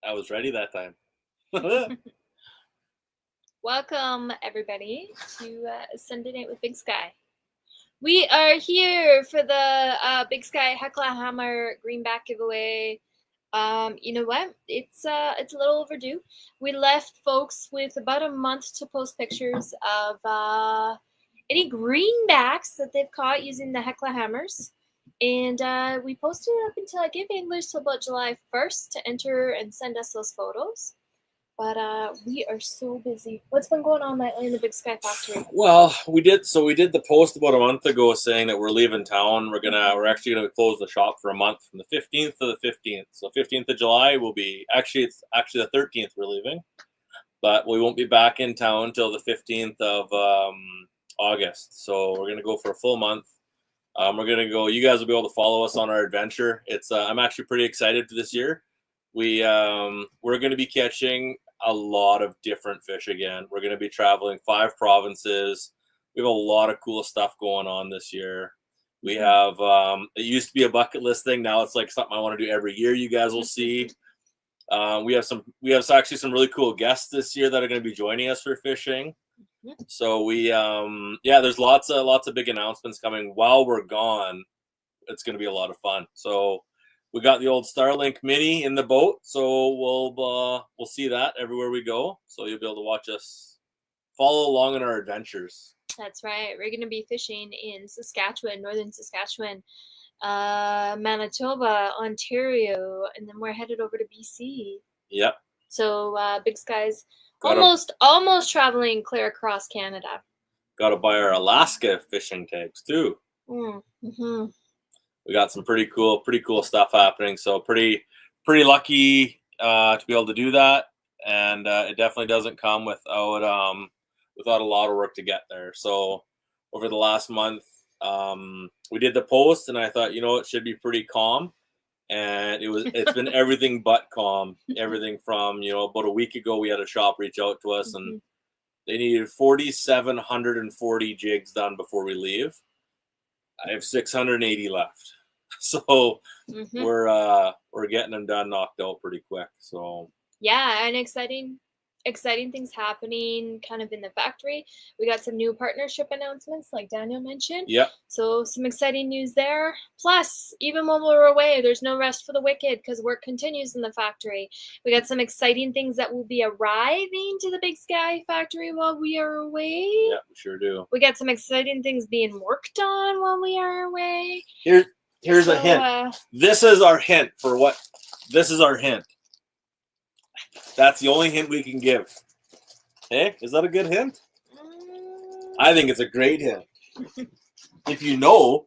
I was ready that time. Welcome, everybody, to Sunday Night with Big Sky. We are here for the Big Sky Hecla Hammer Greenback Giveaway. You know what? It's a little overdue. We left folks with about a month to post pictures of any greenbacks that they've caught using the Hecla Hammers. And we posted it up until I gave English till about July 1st to enter and send us those photos. But we are so busy. What's been going on lately in the Big Sky factory? Well, we did the post about a month ago saying that we're leaving town. We're actually gonna close the shop for a month from the 15th to the 15th. So 15th of July will be it's actually the 13th we're leaving, but we won't be back in town till the 15th of August. So we're gonna go for a full month. We're gonna go. You guys will be able to follow us on our adventure. It's I'm actually pretty excited for this year. We're gonna be catching a lot of different fish again. We're going to be traveling 5 provinces. We have a lot of cool stuff going on this year. We have it used to be a bucket list thing. Now it's like something I want to do every year. You guys will see. We have actually some really cool guests this year that are going to be joining us for fishing. So there's lots of big announcements coming while we're gone. It's going to be a lot of fun. So we got the old Starlink Mini in the boat, so we'll see that everywhere we go. So you'll be able to watch us follow along in our adventures. That's right. We're going to be fishing in Saskatchewan, northern Saskatchewan, Manitoba, Ontario, and then we're headed over to BC. Yep. So Big Sky's almost traveling clear across Canada. Got to buy our Alaska fishing tags too. Mm-hmm. We got some pretty cool stuff happening. So pretty lucky to be able to do that, and it definitely doesn't come without a lot of work to get there. So over the last month, we did the post, and I thought, it should be pretty calm, and it's been everything but calm. Everything from about a week ago, we had a shop reach out to us, and they needed 4,740 jigs done before we leave. I have 680 left, so we're getting them done, knocked out pretty quick. So yeah, and exciting things happening kind of in the factory. We got some new partnership announcements, like Daniel mentioned. Yeah. So some exciting news there. Plus, even when we're away, there's no rest for the wicked because work continues in the factory. We got some exciting things that will be arriving to the Big Sky factory while we are away. Yeah, we sure do. We got some exciting things being worked on while we are away. Here's a hint. This is our hint for what. This is our hint. That's the only hint we can give. Hey, is that a good hint? I think it's a great hint. If you know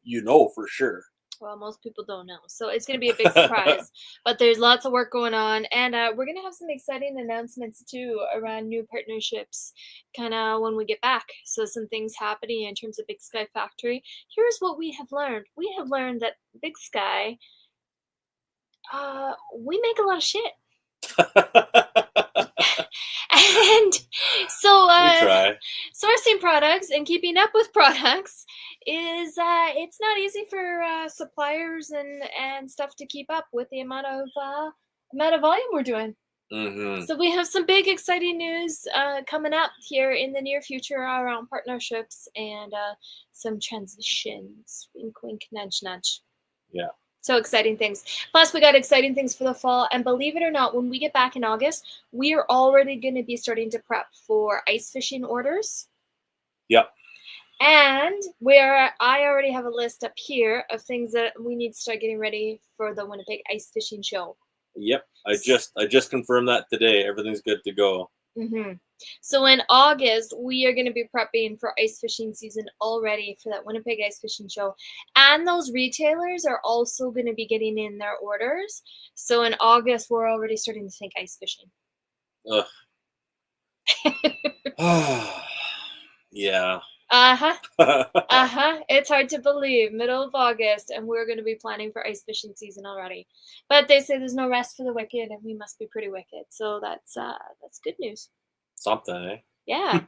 for sure. Well, most people don't know. So it's going to be a big surprise. But there's lots of work going on. And we're going to have some exciting announcements, too, around new partnerships kind of when we get back. So some things happening in terms of Big Sky Factory. Here's what we have learned. We have learned that Big Sky, we make a lot of shit. And so we try. Sourcing products and keeping up with products is it's not easy for suppliers and stuff to keep up with the amount of volume we're doing. So we have some big exciting news coming up here in the near future around partnerships and some transitions. Wink, wink, nudge, nudge. Yeah. So exciting things. Plus, we got exciting things for the fall. And believe it or not, when we get back in August, we are already going to be starting to prep for ice fishing orders. Yep. And I already have a list up here of things that we need to start getting ready for the Winnipeg Ice Fishing Show. Yep. I just confirmed that today. Everything's good to go. So in August, we are going to be prepping for ice fishing season already for that Winnipeg Ice Fishing Show. And those retailers are also going to be getting in their orders. So in August, we're already starting to think ice fishing. Ugh. Yeah. It's hard to believe. Middle of August, and we're going to be planning for ice fishing season already. But they say there's no rest for the wicked, and we must be pretty wicked. So that's good news. Something, eh? Yeah.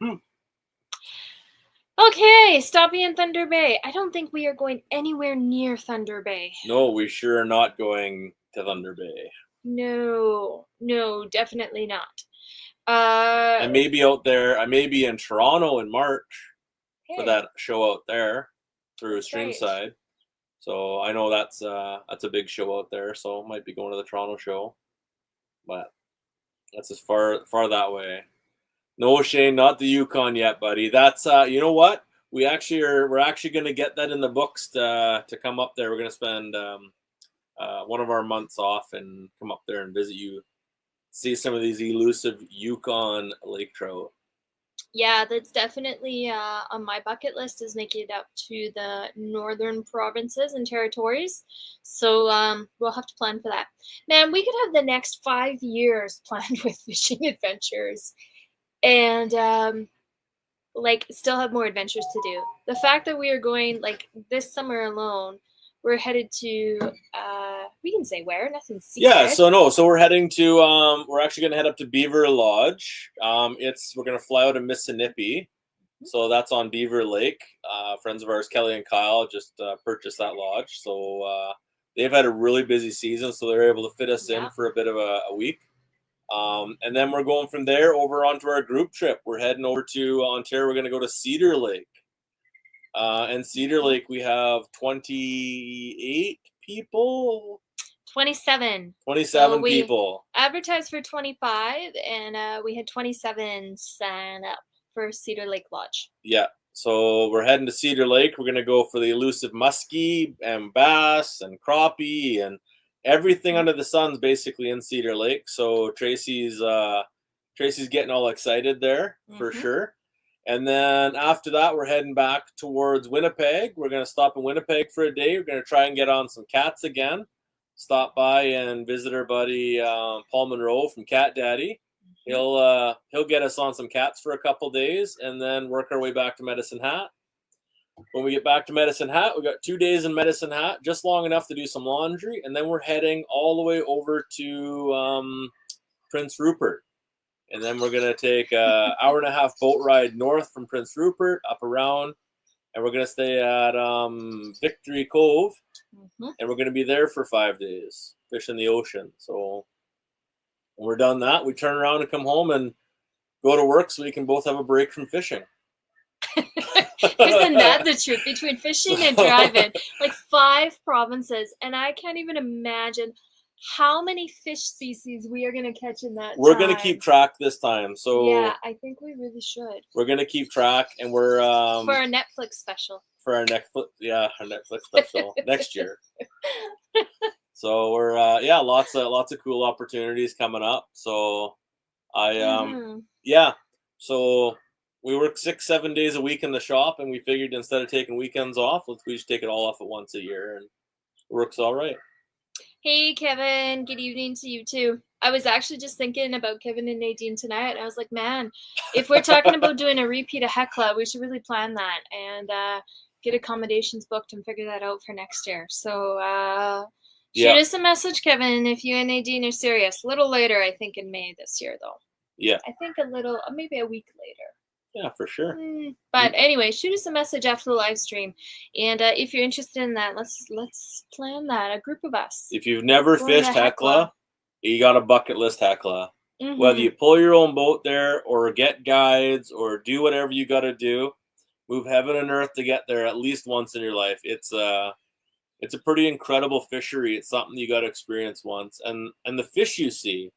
Okay, stopping in Thunder Bay. I don't think we are going anywhere near Thunder Bay. No, we sure are not going to Thunder Bay. No, definitely not. I may be out there. I may be in Toronto in March for Hey, that show out there through that's right. Streamside. So I know that's a big show out there. So I might be going to the Toronto show, but that's as far that way. No, Shane, not the Yukon yet, buddy. That's you know what? We're actually going to get that in the books to come up there. We're going to spend one of our months off and come up there and visit you, see some of these elusive Yukon lake trout. Yeah, that's definitely on my bucket list, is making it up to the northern provinces and territories. So we'll have to plan for that. Man, we could have the next 5 years planned with fishing adventures, and like still have more adventures to do. The fact that we are going, like, this summer alone, we're headed to we can say where, nothing's secret. Yeah, so we're heading to we're actually gonna head up to Beaver Lodge. We're gonna fly out of Mississippi. So that's on Beaver Lake. Friends of ours, Kelly and Kyle, just purchased that lodge. So they've had a really busy season, so they're able to fit us in for a bit of a week. And then we're going from there over onto our group trip. We're heading over to Ontario. We're going to go to Cedar Lake. And Cedar Lake, we have 28 people. 27. 27 people. Advertised for 25, and we had 27 sign up for Cedar Lake Lodge. Yeah. So we're heading to Cedar Lake. We're going to go for the elusive muskie and bass and crappie and everything under the sun's basically in Cedar Lake. So Tracy's getting all excited there for sure. And then after that, we're heading back towards Winnipeg. We're going to stop in Winnipeg for a day. We're going to try and get on some cats again. Stop by and visit our buddy Paul Monroe from Cat Daddy. He'll get us on some cats for a couple days and then work our way back to Medicine Hat. When we get back to Medicine Hat, we got 2 days in Medicine Hat, just long enough to do some laundry, and then we're heading all the way over to Prince Rupert. And then we're going to take an hour and a half boat ride north from Prince Rupert, up around, and we're going to stay at Victory Cove, and we're going to be there for 5 days, fishing the ocean. So when we're done that, we turn around and come home and go to work so we can both have a break from fishing. Isn't that the truth? Between fishing and driving, like 5 provinces, and I can't even imagine how many fish species we are going to catch in that We're going to keep track this time. So yeah, I think we really should. We're going to keep track, and we're for our Netflix special. For our Netflix, our Netflix special next year. So we're lots of cool opportunities coming up. So so we work 6-7 days a week in the shop, and we figured instead of taking weekends off, we just take it all off at once a year, and it works all right. Hey, Kevin. Good evening to you, too. I was actually just thinking about Kevin and Nadine tonight, and I was like, man, if we're talking about doing a repeat of Hecla, we should really plan that and get accommodations booked and figure that out for next year. So shoot us a message, Kevin, if you and Nadine are serious. A little later, I think, in May this year, though. Yeah. I think maybe a week later. Yeah, for sure. But anyway, shoot us a message after the live stream, and if you're interested in that, let's plan that. A group of us. If you've never fished Hecla, you got a bucket list Hecla. Whether you pull your own boat there, or get guides, or do whatever you got to do, move heaven and earth to get there at least once in your life. It's a pretty incredible fishery. It's something you got to experience once, and the fish you see.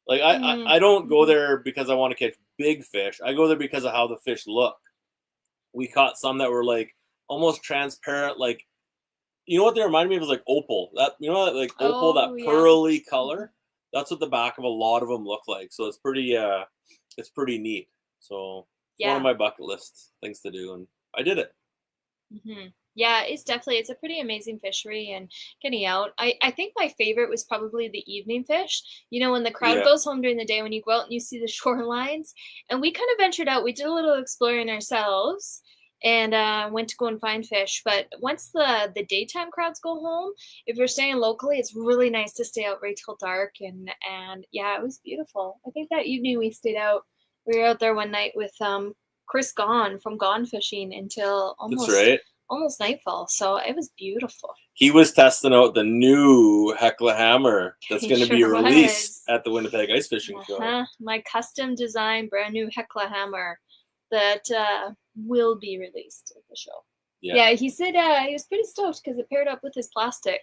Like I don't go there because I want to catch big fish. I go there because of how the fish look. We caught some that were like almost transparent, like, you know what they remind me of is like opal. That opal, that pearly color. That's what the back of a lot of them look like. So it's pretty neat. So one of my bucket list things to do, and I did it. Yeah, it's a pretty amazing fishery, and getting out. I think my favorite was probably the evening fish. You know, when the crowd goes home during the day, when you go out and you see the shorelines. And we kind of ventured out. We did a little exploring ourselves and went to go and find fish. But once the daytime crowds go home, if you're staying locally, it's really nice to stay out right till dark. And yeah, it was beautiful. I think that evening we stayed out. We were out there one night with Chris Gone from Gone Fishing until almost almost nightfall. So it was beautiful. He was testing out the new Hecla Hammer that's He going to be sure released was. at the Winnipeg Ice Fishing Show. My custom designed brand new Hecla Hammer that will be released at the show. Yeah, he said he was pretty stoked because it paired up with his plastic.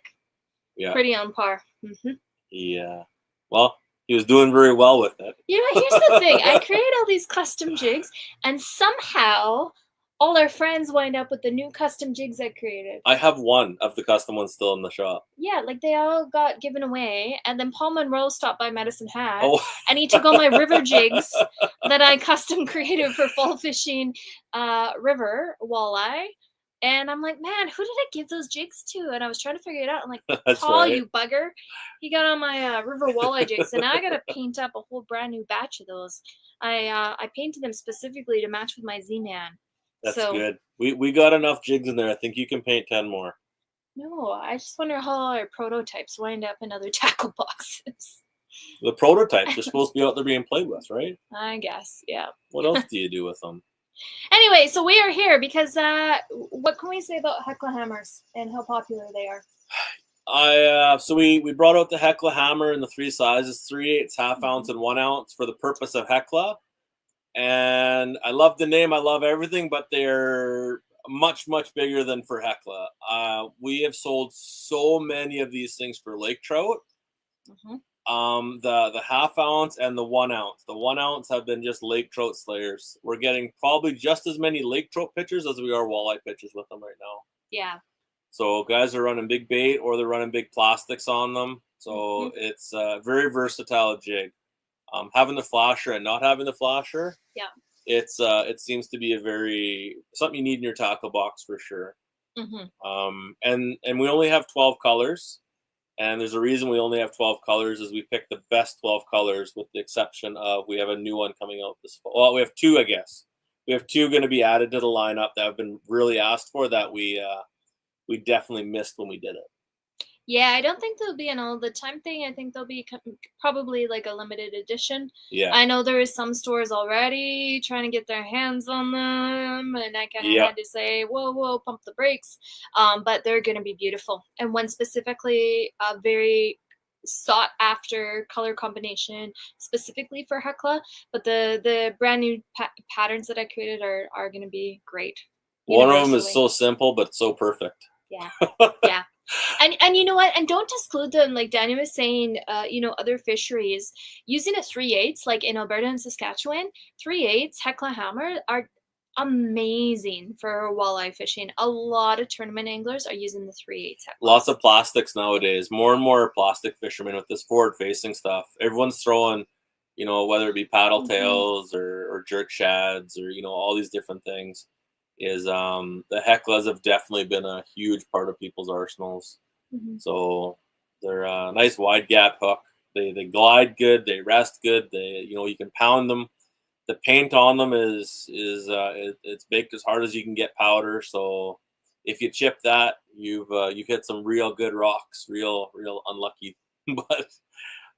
Yeah. Pretty on par. Yeah. Well, he was doing very well with it. You know, here's the thing. I create all these custom jigs, and somehow all our friends wind up with the new custom jigs I created. I have one of the custom ones still in the shop. Yeah, like they all got given away, and then Paul Monroe stopped by Medicine Hat, and he took all my river jigs that I custom created for fall fishing river walleye. And I'm like, man, who did I give those jigs to? And I was trying to figure it out. I'm like, Paul, right. You bugger. He got on my river walleye jigs, and now I got to paint up a whole brand new batch of those. I painted them specifically to match with my Z-Man. That's good. We got enough jigs in there. I think you can paint 10 more. No, I just wonder how our prototypes wind up in other tackle boxes. The prototypes are supposed to be out there being played with, right? I guess, yeah. What else do you do with them? Anyway, so we are here because what can we say about Hecla Hammers and how popular they are? So we brought out the Hecla Hammer in the 3 sizes, 3/8, ½ ounce, and 1 ounce for the purpose of Hecla. And I love the name. I love everything, but they're much, much bigger than for Hecla. We have sold so many of these things for lake trout. The ½ ounce and the 1 ounce. The 1 ounce have been just lake trout slayers. We're getting probably just as many lake trout pitchers as we are walleye pitchers with them right now. Yeah. So guys are running big bait or they're running big plastics on them. So it's a very versatile jig. Having the flasher and not having the flasher, yeah, it seems to be something you need in your tackle box for sure. And we only have 12 colors, and there's a reason we only have 12 colors is we picked the best 12 colors with the exception of we have a new one coming out this fall. Well, we have 2, I guess. We have 2 going to be added to the lineup that have been really asked for that we definitely missed when we did it. Yeah, I don't think there'll be an all the time thing. I think there'll be probably like a limited edition. Yeah. I know there is some stores already trying to get their hands on them, and I kind of had to say, whoa, pump the brakes. But they're going to be beautiful. And one specifically, a very sought after color combination specifically for Hecla. But the brand new patterns that I created are going to be great. One of them is so simple, but so perfect. Yeah. Yeah. And you know what? And don't exclude them. Like Daniel was saying, other fisheries using a 3/8, like in Alberta and Saskatchewan, 3/8 Hecla Hammer are amazing for walleye fishing. A lot of tournament anglers are using the 3/8 Hecla. Lots of plastics nowadays. More and more plastic fishermen with this forward-facing stuff. Everyone's throwing, whether it be paddle tails or jerk shads or all these different things. The Heclas have definitely been a huge part of people's arsenals. So they're a nice wide gap hook. They glide good. They rest good. You can pound them. The paint on them it's baked as hard as you can get powder. So if you chip that, you've hit some real good rocks. Real unlucky. But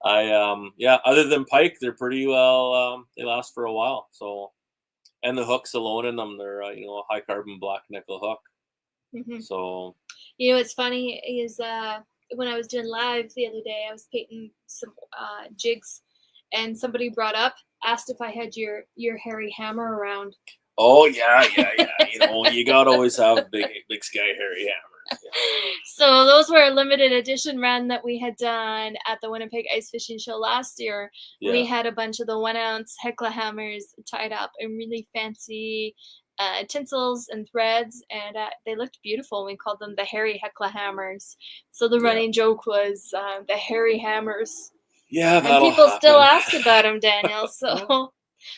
other than pike, they're pretty well. They last for a while. So. And the hooks alone in them, they're a high carbon black nickel hook. So it's funny is when I was doing live the other day, I was painting some jigs, and somebody asked if I had your hairy hammer around. Oh yeah. You gotta always have big Sky hairy hammers. Yeah. So those were a limited edition run that we had done at the Winnipeg Ice Fishing Show last year. Yeah. We had a bunch of the 1 ounce Hecla hammers tied up in really fancy tinsels and threads, and they looked beautiful. We called them the hairy Hecla hammers. So the running joke was the hairy hammers. Yeah, and people still ask about them, Daniel. So,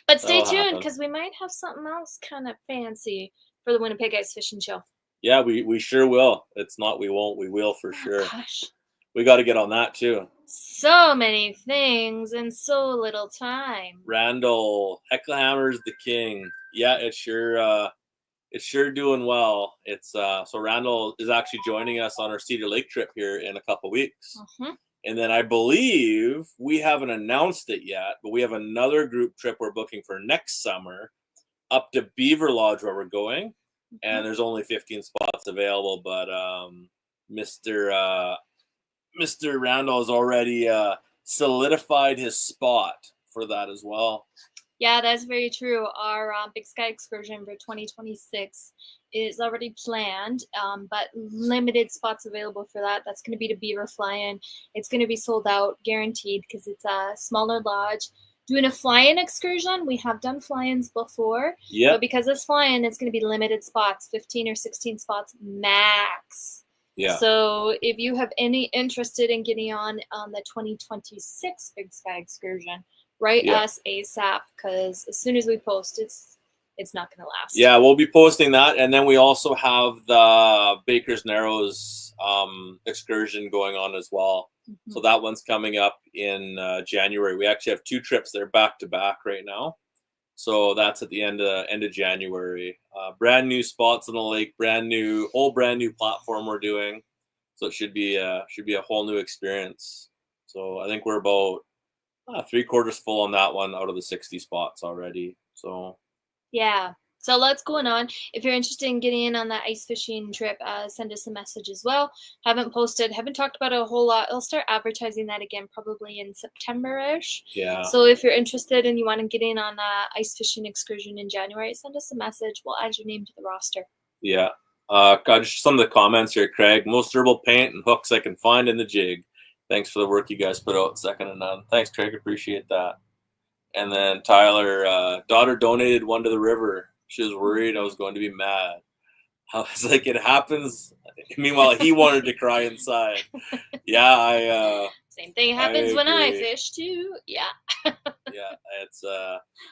but stay tuned because we might have something else kind of fancy for the Winnipeg Ice Fishing Show. Yeah, we sure will. It's not we won't, we will for sure. Gosh. We got to get on that too. So many things in so little time. Randall, Hecla Hammer's the king. Yeah, it's sure doing well. It's so Randall is actually joining us on our Cedar Lake trip here in a couple weeks. And then I believe we haven't announced it yet, but we have another group trip we're booking for next summer up to Beaver Lodge where we're going. and there's only 15 spots available. But Mr. Randall has already solidified his spot for that as well. Yeah, that's very true. Our Big Sky excursion for 2026 is already planned, but limited spots available for that. That's going to be the Beaver Fly-In. It's going to be sold out, guaranteed, because it's a smaller lodge. Doing a fly-in excursion, we have done fly-ins before, but because it's fly-in, it's going to be limited spots, 15 or 16 spots max. Yeah. So if you have any interested in getting on the 2026 Big Sky excursion, write us ASAP, because as soon as we post, it's not going to last. Yeah, we'll be posting that, and then we also have the Baker's Narrows excursion going on as well. So that one's coming up in January. We actually have 2 trips there back to back right now. So that's at the end of January. Brand new spots on the lake, brand new platform we're doing. So it should be a whole new experience. So I think we're about 3/4 full on that one out of the 60 spots already. So yeah. So lots going on. If you're interested in getting in on that ice fishing trip, send us a message as well. Haven't talked about it a whole lot. I'll start advertising that again probably in September-ish. Yeah. So if you're interested and you want to get in on ice fishing excursion in January, send us a message. We'll add your name to the roster. Yeah. Got just some of the comments here, Craig. Most durable paint and hooks I can find in the jig. Thanks for the work you guys put out. Second to none. Thanks, Craig. Appreciate that. And then Tyler, daughter donated one to the river. She was worried I was going to be mad. I was like, it happens. Meanwhile, he wanted to cry inside. Yeah, same thing happens when I fish too. Yeah. Yeah, it's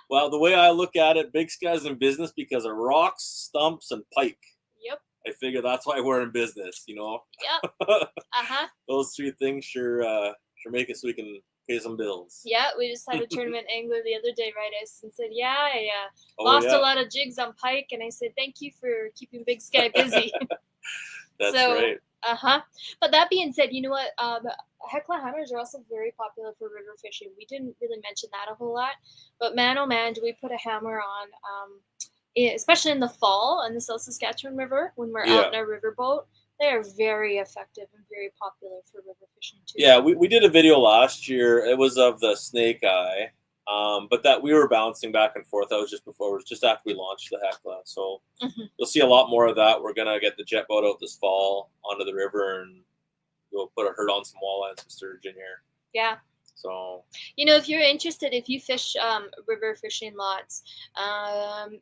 well, the way I look at it, Big Sky's in business because of rocks, stumps, and pike. Yep. I figure that's why we're in business, you know. Yep. Those 3 things sure make it so we can pay some bills. Yeah, we just had a tournament angler the other day write us and said, I lost a lot of jigs on pike, and I said, thank you for keeping Big Sky busy. That's right. But that being said, you know what? Hecla Hammers are also very popular for river fishing. We didn't really mention that a whole lot, but man, oh man, do we put a hammer on, especially in the fall on the South Saskatchewan River when we're out in our riverboat. They are very effective and very popular for river fishing too. Yeah, we did a video last year. It was of the snake eye, but that we were bouncing back and forth. That was just after we launched the Hecla. So you'll see a lot more of that. We're gonna get the jet boat out this fall onto the river, and we'll put a herd on some walleye and some sturgeon here. Yeah. So, you know, if you're interested, if you fish river fishing lots,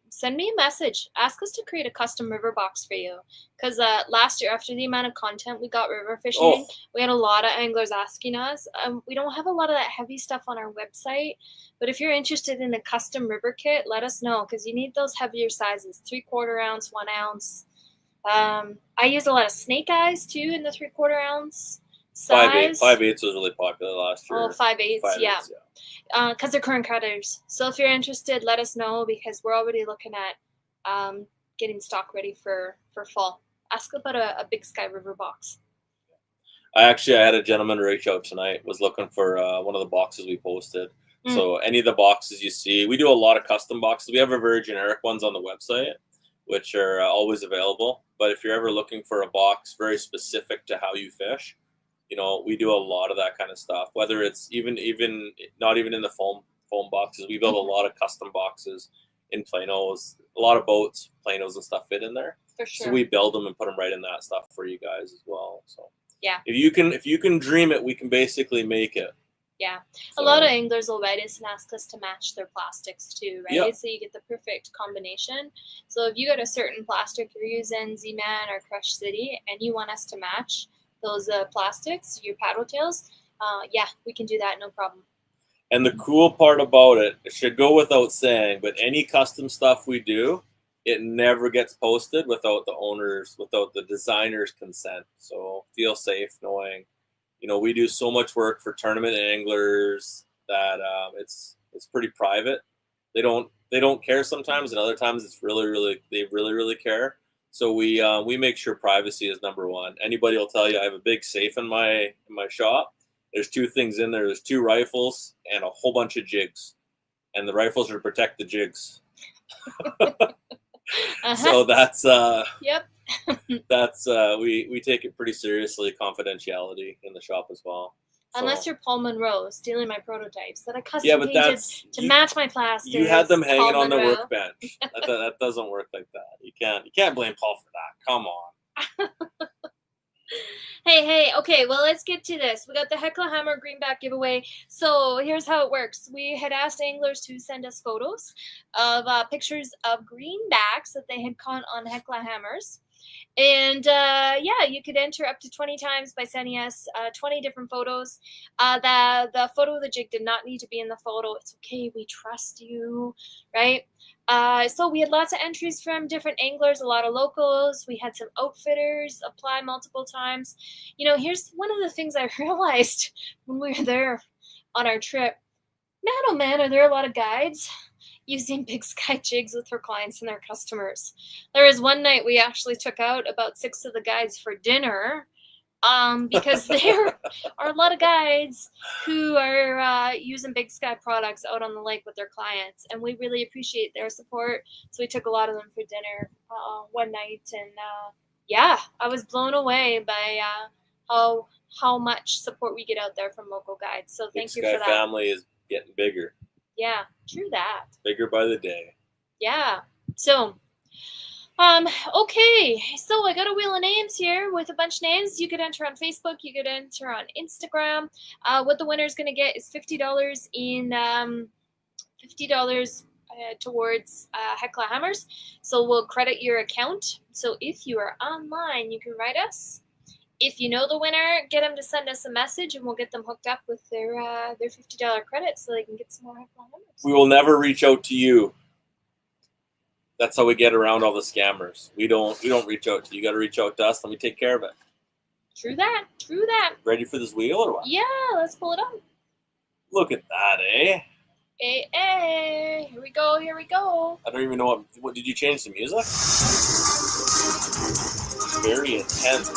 send me a message. Ask us to create a custom river box for you. Because last year, after the amount of content we got river fishing, we had a lot of anglers asking us. We don't have a lot of that heavy stuff on our website. But if you're interested in a custom river kit, let us know. Because you need those heavier sizes, 3/4 ounce, 1 ounce. I use a lot of snake eyes, too, in the 3/4 ounce. 5/8 was really popular last year. Oh, 5/8, yeah. Because they're current cutters. So if you're interested, let us know, because we're already looking at getting stock ready for fall. Ask about a Big Sky river box. I had a gentleman reach out tonight, was looking for one of the boxes we posted. So any of the boxes you see, we do a lot of custom boxes. We have a very generic ones on the website, which are always available. But if you're ever looking for a box very specific to how you fish, you know, we do a lot of that kind of stuff. Whether it's even not even in the foam boxes, we build a lot of custom boxes in planos. A lot of boats, planos, and stuff fit in there. For sure. So we build them and put them right in that stuff for you guys as well. So yeah, if you can dream it, we can basically make it. Yeah, so, a lot of anglers will write us and ask us to match their plastics too, right? Yep. So you get the perfect combination. So if you got a certain plastic you're using, Z-Man or Crush City, and you want us to match those plastics, your paddle tails, yeah, we can do that, no problem. And the cool part about it should go without saying, but any custom stuff we do, it never gets posted without the designer's consent. So feel safe knowing, you know, we do so much work for tournament anglers that it's pretty private. They don't care sometimes, and other times they really care. So we make sure privacy is number one. Anybody will tell you I have a big safe in my shop. There's 2 things in there. There's 2 rifles and a whole bunch of jigs, and the rifles are to protect the jigs. So that's Yep. that's we take it pretty seriously, confidentiality in the shop as well. Unless you're Paul Monroe stealing my prototypes that I custom Yeah, but painted to match my plastics. You had them hanging Paul on the Monroe. workbench. That doesn't work like that. You can't blame Paul for that. Come on. Hey, okay, well, let's get to this. We got the Hecla Hammer Greenback Giveaway. So here's how it works. We had asked anglers to send us photos of pictures of greenbacks that they had caught on Hecla Hammers. And yeah, you could enter up to 20 times by sending us 20 different photos. The photo of the jig did not need to be in the photo. It's okay. We trust you, right? So we had lots of entries from different anglers, a lot of locals. We had some outfitters apply multiple times. You know, here's one of the things I realized when we were there on our trip. Man, oh man, are there a lot of guides using Big Sky Jigs with their clients and their customers. There was one night we actually took out about 6 of the guides for dinner because there are a lot of guides who are using Big Sky products out on the lake with their clients, and we really appreciate their support. So we took a lot of them for dinner one night, and yeah, I was blown away by how much support we get out there from local guides. So thank you for that. Big Sky family is getting bigger. Yeah, true that. Bigger by the day. Yeah. So, okay. So I got a wheel of names here with a bunch of names. You could enter on Facebook. You could enter on Instagram. What the winner is going to get is $50 in $50 towards Hecla Hammers. So we'll credit your account. So if you are online, you can write us. If you know the winner, get them to send us a message, and we'll get them hooked up with their $50 credit so they can get some more Hecla Hammers. We will never reach out to you. That's how we get around all the scammers. We don't reach out to you. You got to reach out to us, and we take care of it. True that. True that. Ready for this wheel or what? Yeah, let's pull it up. Look at that, eh? Hey, here we go. Here we go. I don't even know what did you change the music? Very intense.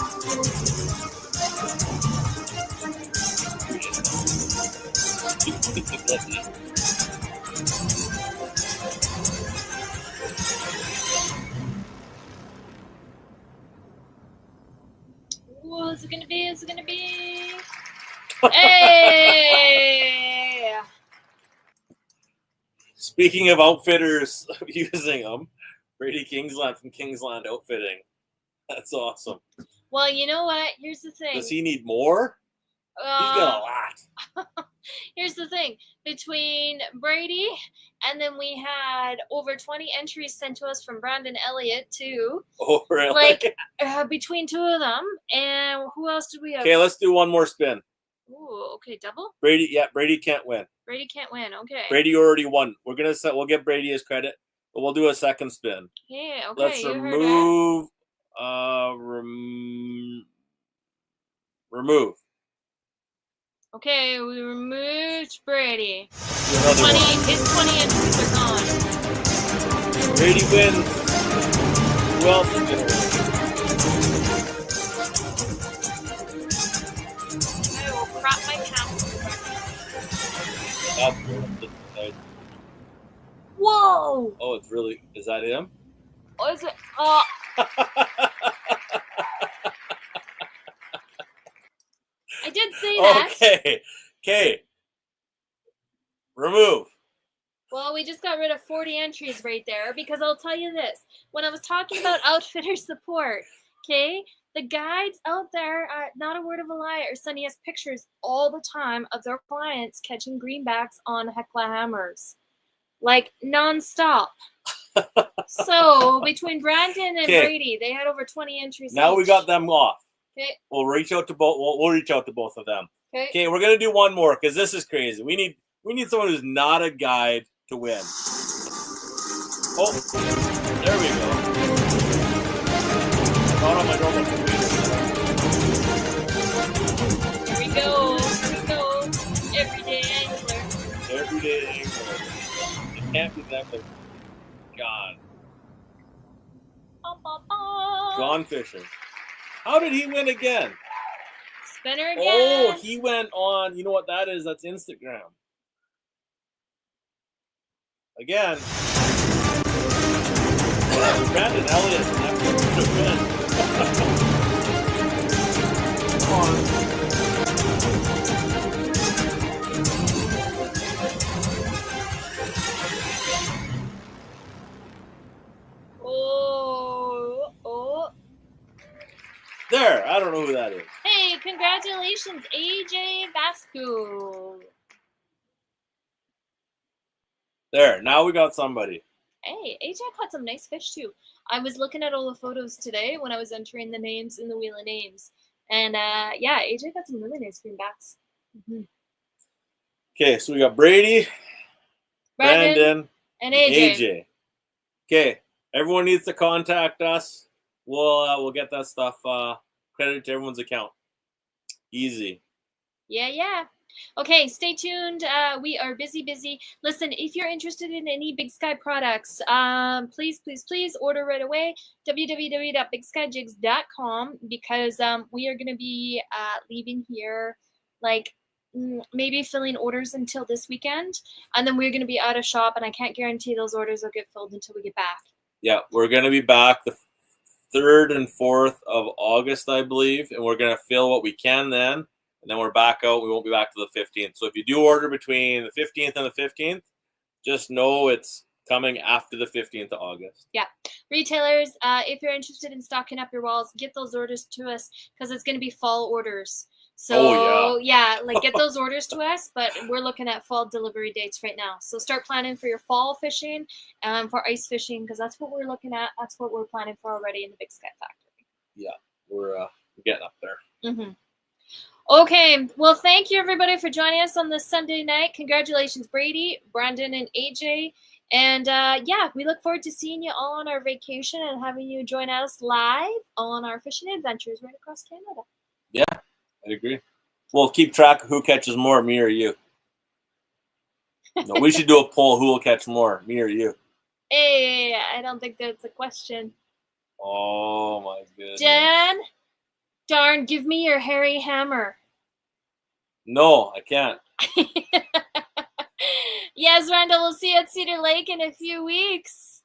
Ooh, is it gonna be? Is it gonna be? Hey! Speaking of outfitters using them, Brady Kingsland from Kingsland Outfitting. That's awesome. Well, you know what? Here's the thing. Does he need more? He's got a lot. Here's the thing. Between Brady and then we had over 20 entries sent to us from Brandon Elliott too. Oh, really? Like between two of them. And who else did we have? Okay, let's do one more spin. Ooh, okay, double? Brady can't win. Brady can't win. Okay. Brady already won. We'll give Brady his credit, but we'll do a second spin. Yeah, okay. Let's remove remove. Okay, we removed Brady. His 20 entries are gone. Brady wins. Who else is gonna win? I will crop my cap. That's good. Whoa! Oh, it's really. Is that him? What is it? I did say that. Okay. Remove. Well, we just got rid of 40 entries right there because I'll tell you this. When I was talking about outfitter support, okay, the guides out there are not a word of a lie are sending us pictures all the time of their clients catching greenbacks on Hecla Hammers. Like nonstop. So between Brandon and Brady, they had over 20 entries. Now we got them off. Okay. We'll reach out to both. We'll reach out to both of them. Okay. We're gonna do one more because this is crazy. We need someone who's not a guide to win. Oh, there we go. Not on my normal computer. Here we go. Everyday angler. It can't be that big. God. Gone fishing. How did he win again? Spinner again. Oh, he went on. You know what that is? That's Instagram. Again. Brandon Elliott. That's the win. Come on. Oh. There. I don't know who that is. Hey, congratulations, AJ Vasco. There. Now we got somebody. Hey, AJ caught some nice fish too. I was looking at all the photos today when I was entering the names in the Wheel of Names. And yeah, AJ got some really nice greenbacks. Okay, so we got Brady, Brandon, and AJ. Okay, everyone needs to contact us. We'll get that stuff credited to everyone's account. Easy. Yeah. Okay, stay tuned. We are busy. Listen, if you're interested in any Big Sky products, please order right away. www.bigskyjigs.com, because we are going to be leaving here like maybe filling orders until this weekend, and then we're going to be out of shop, and I can't guarantee those orders will get filled until we get back. Yeah, we're going to be back the 3rd and 4th of August, I believe, and we're going to fill what we can then. And then we're back out. We won't be back to the 15th. So if you do order between the 15th and the 15th, just know it's coming after the 15th of August. Yeah. Retailers, if you're interested in stocking up your walls, get those orders to us, because it's going to be fall orders. So, yeah, like get those orders to us, but we're looking at fall delivery dates right now. So start planning for your fall fishing, for ice fishing, because that's what we're looking at. That's what we're planning for already in the Big Sky Factory. Yeah, we're getting up there. Okay, well, thank you, everybody, for joining us on this Sunday night. Congratulations, Brady, Brandon, and AJ. And, yeah, we look forward to seeing you all on our vacation and having you join us live on our fishing adventures right across Canada. Yeah, I agree. We'll keep track of who catches more, me or you. No, we should do a poll. Who will catch more, me or you? Hey, I don't think that's a question. Oh, my goodness. Jen? Darn, give me your hairy hammer. No, I can't. Yes, Randall, we'll see you at Cedar Lake in a few weeks.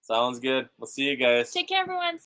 Sounds good. We'll see you guys. Take care, everyone.